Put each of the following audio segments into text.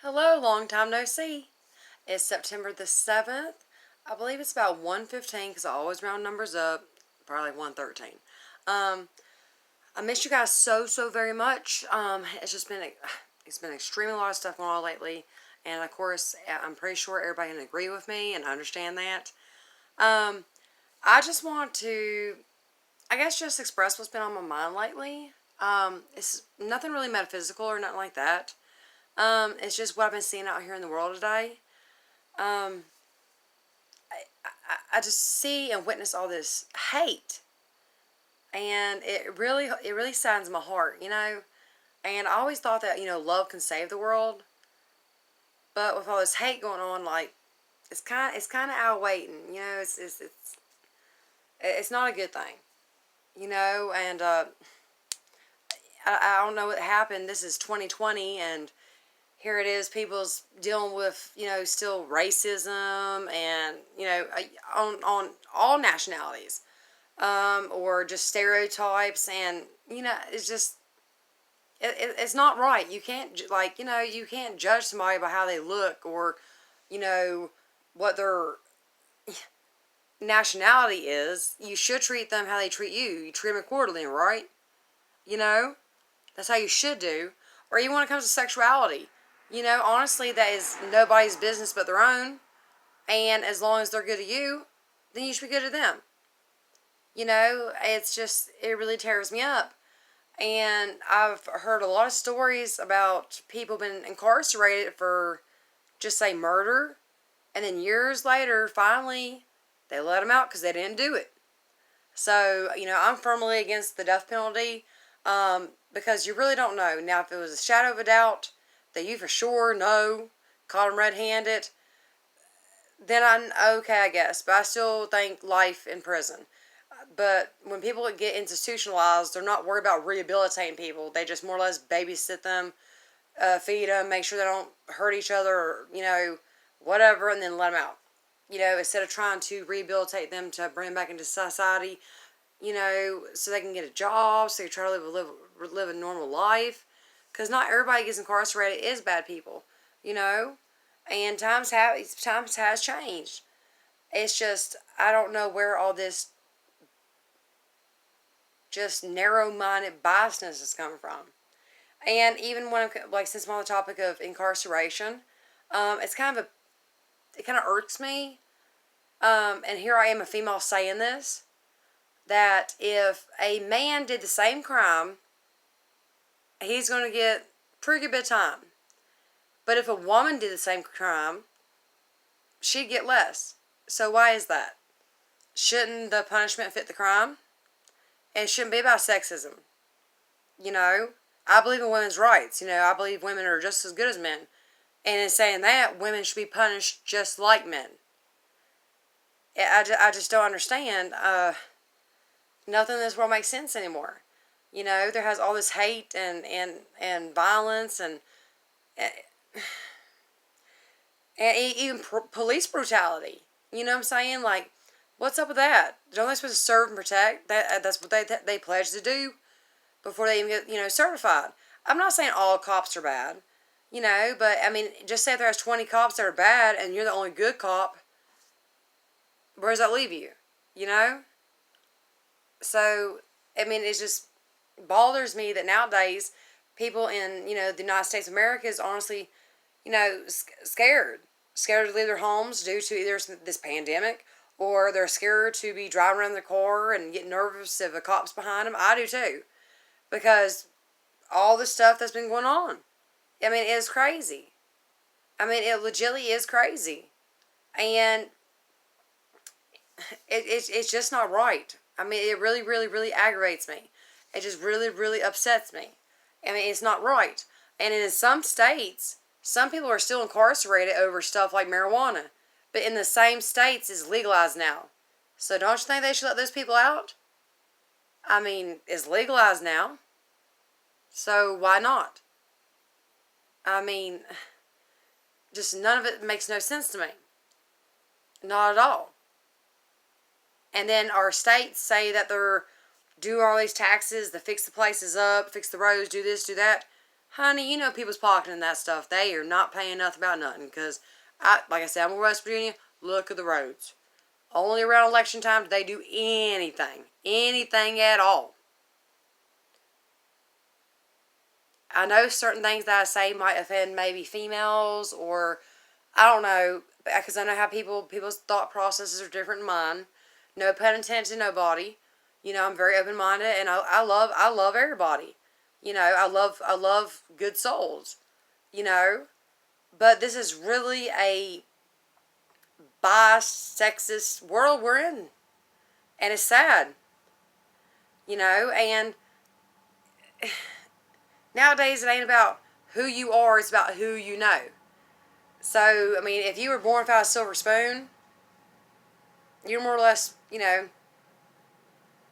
Hello, long time no see. It's September the 7th. I believe it's about 1:15 because I always round numbers up. Probably 1:13. Um, I miss you guys so very much. It's been extremely a lot of stuff going on lately, and of course I'm pretty sure everybody can agree with me and understand that. Um, I just want to, I guess, just express what's been on my mind lately. It's nothing really metaphysical or nothing like that. It's just what I've been seeing out here in the world today. Um, I just see and witness all this hate, and it really saddens my heart, And I always thought that love can save the world, but with all this hate going on, like it's kind of outweighting, it's not a good thing, And I don't know what happened. This is 2020, and here it is, people's dealing with, still racism and, on all nationalities, or just stereotypes. And, it's just, it's not right. You can't, you can't judge somebody by how they look or, what their nationality is. You should treat them how they treat you. You treat them accordingly, right? You know? That's how you should do. Or even when it comes to sexuality. Honestly, that is nobody's business but their own. And as long as they're good to you, then you should be good to them. It's just, it really tears me up. And I've heard a lot of stories about people being incarcerated for, just say, murder. And then years later, finally, they let them out because they didn't do it. So, I'm firmly against the death penalty, because you really don't know. Now, if it was a shadow of a doubt that you for sure know, caught them red-handed, then I'm okay, I guess. But I still think life in prison. But when people get institutionalized, they're not worried about rehabilitating people. They just more or less babysit them, feed them, make sure they don't hurt each other, or, whatever, and then let them out. Instead of trying to rehabilitate them to bring them back into society, so they can get a job, so they try to live a normal life. Because not everybody gets incarcerated is bad people, and times has changed. It's just, I don't know where all this just narrow-minded biasness is coming from. And even when since I'm on the topic of incarceration, it kind of irks me. And here I am, a female, saying this, that if a man did the same crime, he's going to get pretty good bit of time. But if a woman did the same crime, she'd get less. So why is that? Shouldn't the punishment fit the crime? And it shouldn't be about sexism. I believe in women's rights. I believe women are just as good as men. And in saying that, women should be punished just like men. I just don't understand. Nothing in this world makes sense anymore. There has all this hate and violence and even police brutality. You know what I'm saying? Like, what's up with that? Don't they supposed to serve and protect? That's what they pledge to do before they even get, certified. I'm not saying all cops are bad, but I mean, just say if there's 20 cops that are bad and you're the only good cop, where does that leave you? So, I mean, it just bothers me that nowadays people in, the United States of America is honestly, scared. Scared to leave their homes due to either this pandemic, or they're scared to be driving around their car and get nervous if a cop's behind them. I do too. Because all the stuff that's been going on. I mean, it's crazy. I mean, it legitimately is crazy. And it's just not right. I mean, it really aggravates me. It just really upsets me. I mean, it's not right. And in some states, some people are still incarcerated over stuff like marijuana. But in the same states, it's legalized now. So don't you think they should let those people out? I mean, it's legalized now. So why not? I mean, just none of it makes no sense to me. Not at all. And then our states say that they're doing all these taxes to fix the places up, fix the roads, do this, do that. Honey, you know people's pocketing that stuff. They are not paying nothing about nothing. Because, like I said, I'm in West Virginia. Look at the roads. Only around election time do they do anything. Anything at all. I know certain things that I say might offend maybe females, or I don't know, because I know how people's thought processes are different than mine. No pun intended to nobody. You know, I'm very open minded, and I love everybody. You know, I love good souls. You know, but this is really a biased, sexist world we're in, and it's sad. You know, and nowadays it ain't about who you are; it's about who you know. So, I mean, if you were born without a silver spoon, you're more or less, you know,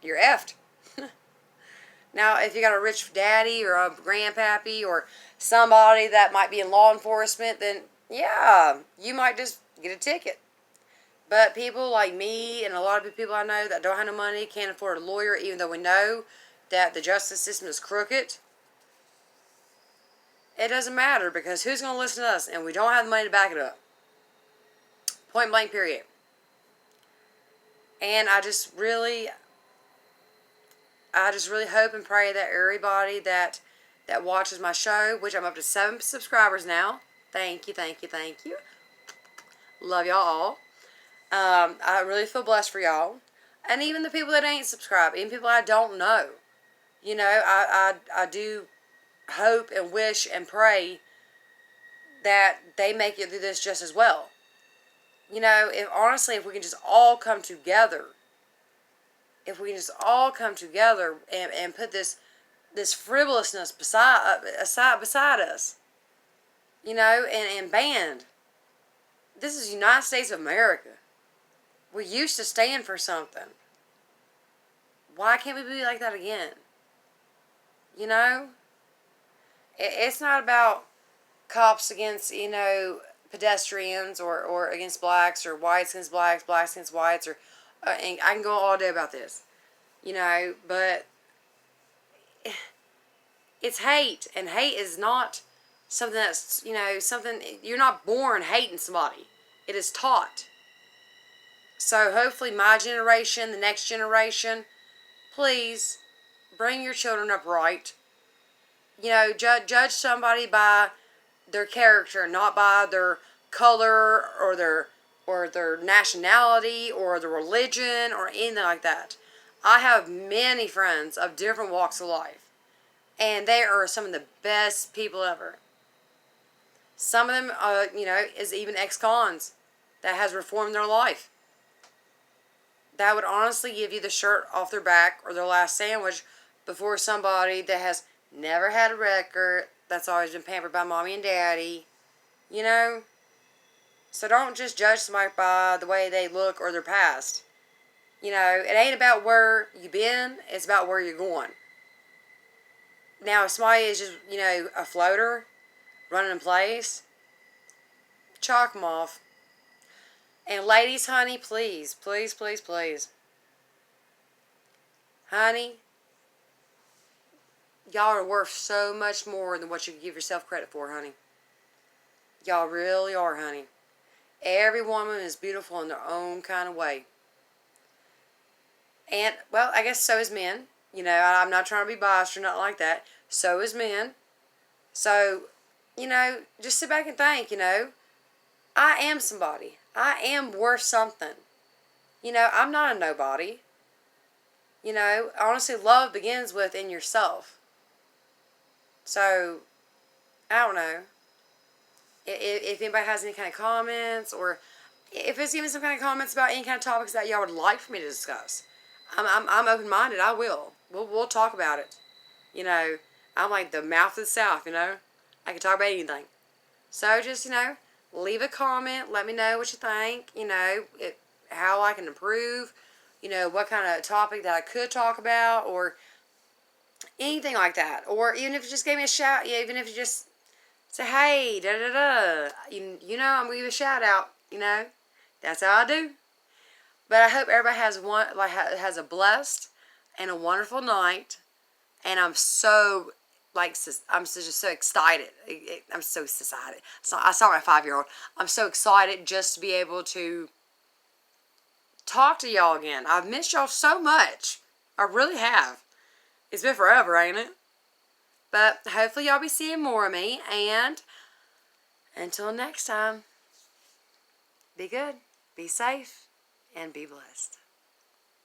you're effed. Now, if you got a rich daddy or a grandpappy or somebody that might be in law enforcement, then yeah, you might just get a ticket. But people like me and a lot of people I know that don't have no money, can't afford a lawyer, even though we know that the justice system is crooked, it doesn't matter because who's going to listen to us? And we don't have the money to back it up. Point blank, period. And I just really hope and pray that everybody that watches my show, which I'm up to 7 subscribers now. Thank you, thank you, thank you. Love y'all all. I really feel blessed for y'all. And even the people that ain't subscribed, even people I don't know. You know, I do hope and wish and pray that they make it through this just as well. You know, if we can just all come together, and put this frivolousness beside us, you know, and band. This is the United States of America. We used to stand for something. Why can't we be like that again? You know? It's not about cops against, you know, pedestrians or against blacks or whites against blacks, blacks against whites, or and I can go all day about this. You know, but it's hate, and hate is not something that's, you know, something, you're not born hating somebody. It is taught. So hopefully my generation, the next generation, please bring your children up right. You know, judge somebody by their character, not by their color or their nationality or their religion or anything like that. I have many friends of different walks of life, and they are some of the best people ever. Some of them, you know, is even ex-cons that has reformed their life. That would honestly give you the shirt off their back or their last sandwich before somebody that has never had a record, that's always been pampered by mommy and daddy, you know? So don't just judge somebody by the way they look or their past. You know, it ain't about where you've been, it's about where you're going. Now, if somebody is just, you know, a floater, running in place, chalk them off. And ladies, honey, please, please, please, please. Honey, y'all are worth so much more than what you give yourself credit for, honey. Y'all really are, honey. Every woman is beautiful in their own kind of way. And, well, I guess so is men. You know, I'm not trying to be biased or nothing like that. So is men. So, you know, just sit back and think, you know, I am somebody. I am worth something. You know, I'm not a nobody. You know, honestly, love begins within yourself. So, I don't know. If anybody has any kind of comments, or if it's even some kind of comments about any kind of topics that y'all would like for me to discuss, I'm open-minded. I will. We'll talk about it. You know, I'm like the mouth of the South, you know. I can talk about anything. So just, you know, leave a comment. Let me know what you think. You know, how I can improve. You know, what kind of topic that I could talk about, or anything like that. Or even if you just gave me a shout, even if you just say, hey, da-da-da. You know, I'm going to give a shout out, you know. That's how I do. But I hope everybody has a blessed and a wonderful night. And I'm so, like, I'm just so excited. I'm so excited. So I saw my 5-year-old. I'm so excited just to be able to talk to y'all again. I've missed y'all so much. I really have. It's been forever, ain't it? But hopefully y'all be seeing more of me. And until next time, be good, be safe, and be blessed.